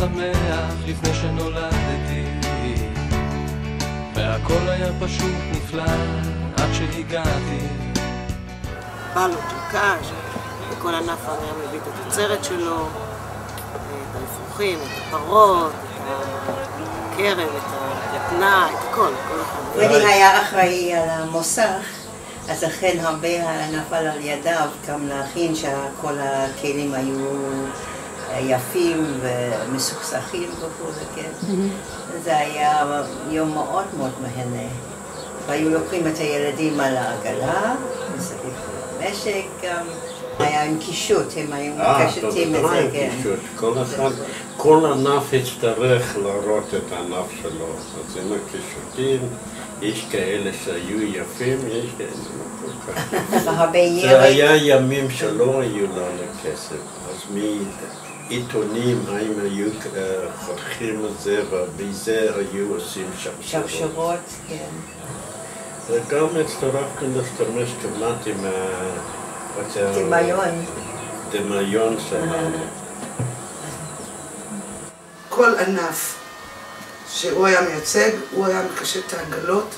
שמח לפני שנולדתי, והכל היה פשוט נפלא עד שהגעתי. בלות של קש, וכל ענף היה מביא את התוצרת שלו, את האפרוחים, את הפרות, את הכרם, את היתנה, את הכל, כל אחד. ולי היה אחראי על המוסך, אז לכן הרבה נפל על ידיו גם להכין שכל הכלים היו יפים ומסוכסכים וכו', כן. זה היה יום מאוד מאוד מהנה. והיו לוקחים את הילדים על העגלה, מסביב למשק גם. היה עם קישוט, הם היו מקשטים את זה, כן. כל ענף יצטרך להראות את הענף שלו. אז עם הקישוטים, יש כאלה שהיו יפים, יש כאלה לא כל כך. זה היה ימים שלא היו לנו כסף. אז מעיתונים הם היו חותכים את זה, ובזה היו עושים שרשרות. שרשרות, כן. וגם הצטרכנו להשתמש כמעט עם דמיון. דמיון שלנו. כל ענף שהוא היה מייצג, הוא היה מקשט את העגלות,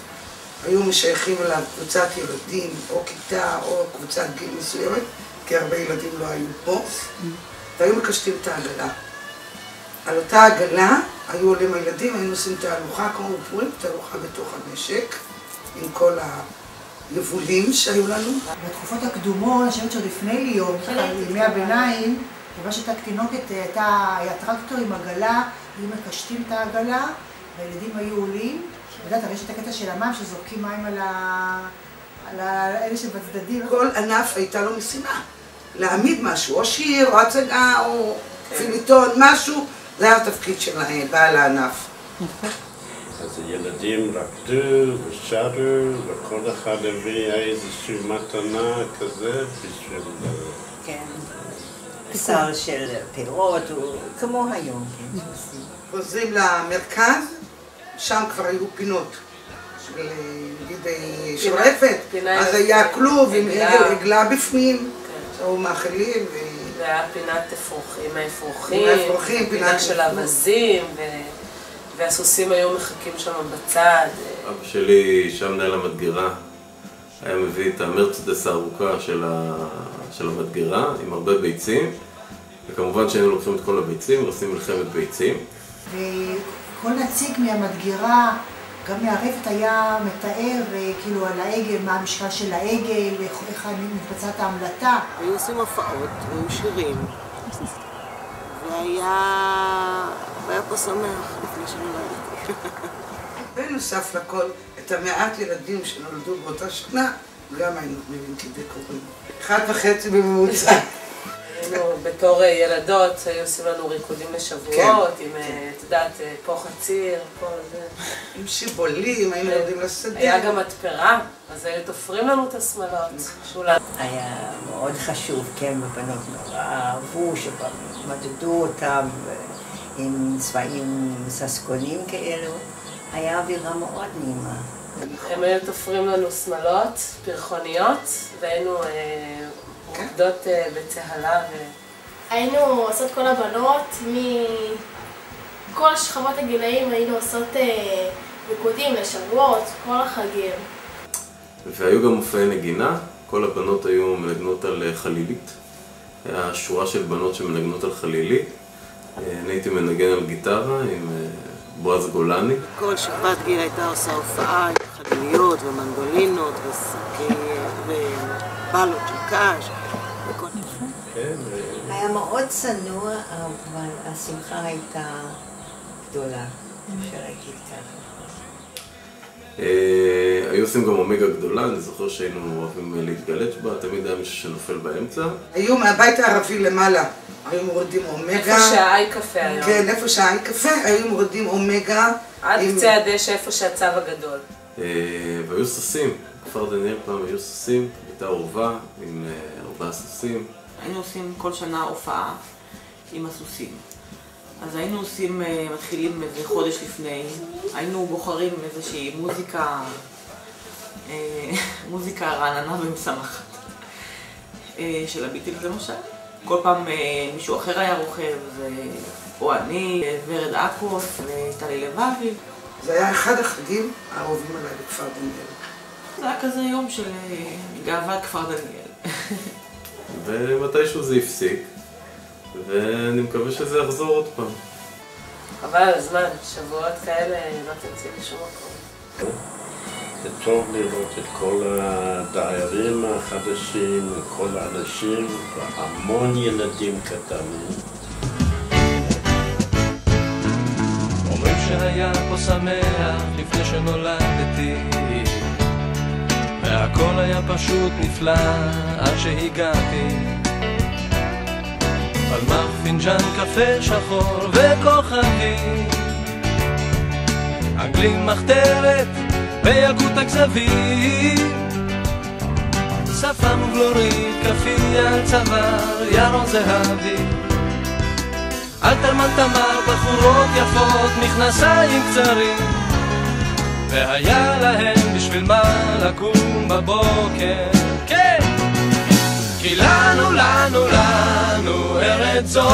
היו משייכים אליו קבוצת ילדים או כיתה או קבוצת גיל מסוימת, כי הרבה ילדים לא היו פה, והיו מקשטים את העגלה. על אותה עגלה היו עולים הילדים, היינו עושים תהלוכה כמו בפורים, תהלוכה בתוך המשק, עם כל היבולים שהיו לנו. בתקופות הקדומות, אני חושבת שעוד לפני ליום, בימי הביניים, כיוון שהייתה תינוקת, היה טרקטור עם עגלה, היו מקשטים את העגלה, והילדים היו עולים. יודעת, הרי יש את הקטע של המים שזורקים מים על אלה שבצדדים. כל ענף הייתה לו משימה, להעמיד משהו, או שיר, או הצגה, או פיליטון, משהו, זה היה התפקיד של בעל הענף. אז הילדים רקדו ושרו, וכל אחד הביא איזושהי מתנה כזה בשביל... כן, בשר של פירות, כמו היום, כן. חוזרים למרכז, שם כבר היו פינות של רפת, אז היה כלוב עם עגלה בפנים, או מאכלים. והיה פינת אפרוחים, פינה של אבזים, והסוסים היו מחכים שם בצד. אבא שלי, שם מנהל המדגרה, היה מביא את המרצדס הארוכה של המדגרה עם הרבה ביצים, וכמובן שהיינו לוקחים את כל הביצים ועושים מלחמת ביצים. וכל נציג מהמדגרה, גם מהרפת היה מתאר כאילו על העגל, מה המשקל של העגל, איך מתבצעת ההמלטה. היו עושים הופעות, היו שירים, והיה פה שמח לפני שנולדתי. בנוסף לכל, את המעט ילדים שנולדו באותה שנה, גם היינו נותנים כדקורים. 1.5 בממוצע. בתור ילדות היו עושים לנו ריקודים לשבועות, עם, את יודעת, פה חציר, פה זה. עם שיבולים, היינו יודעים לשדה. היה גם מתפרה, אז היו תופרים לנו את השמלות. היה מאוד חשוב, כן, ובנות נורא אהבו, שמדדו אותם עם צבעים ססגונים כאלו. היה אווירה מאוד נעימה. הם היו תופרים לנו שמלות, פרחוניות, והיינו רוקדות בצהלה. היינו עושות כל הבנות, מכל שכבות הגילאים היינו עושות ריקודים לשבועות, כל החגים. והיו גם מופעי נגינה, כל הבנות היו מנגנות על חלילית. היה שורה של בנות שמנגנות על חלילית. אני הייתי מנגן על גיטרה עם בועז גולני. כל שכבת גיל הייתה עושה הופעה עם חליליות ומנדולינות ובלות של קש. היה מאוד צנוע, אבל השמחה הייתה גדולה, אפשר להגיד ככה. היו עושים גם אומגה גדולה, אני זוכר שהיינו אוהבים להתגלץ' בה, תמיד היה מישהו שנופל באמצע. היו מהבית הערבי למעלה, היו מורידים אומגה. איפה שהאי קפה היום. כן, איפה שהאי קפה, היו מורידים אומגה. עד קצה הדשא, איפה שהצו הגדול. והיו סוסים, בכפר דניאל פעם היו סוסים, הייתה עורבה עם 4 סוסים. היינו עושים כל שנה הופעה עם הסוסים. אז היינו עושים, מתחילים איזה חודש לפני, היינו בוחרים איזושהי מוזיקה רעננה ומשמחת של הביטלס למשל, כל פעם מישהו אחר היה רוכב, או אני, ורד אקוס וטלי לבבי. זה היה אחד החגים האהובים עליי בכפר דניאל. זה היה כזה יום של גאוות כפר דניאל. ומתישהו זה הפסיק, ואני מקווה שזה יחזור עוד פעם. חבל על הזמן, שבועות כאלה לא תמציא לשום מקום. זה טוב לראות את כל הדיירים החדשים, כל האנשים, והמון ילדים קטנים. אומרים שהיה פה שמח לפני שנולדתי, והכל היה פשוט נפלא עד שהגעתי. על מפינג'ן קפה שחור וכוכבי, עגלים מחתרת בילקוט הכזבים, שפם ובלורית כפי על צוואר ירון זהבי, אלתרמן תמר בחורות יפות מכנסיים קצרים, והיה להם בשביל מה לקום בבוקר. כן! כי לנו ארץ זו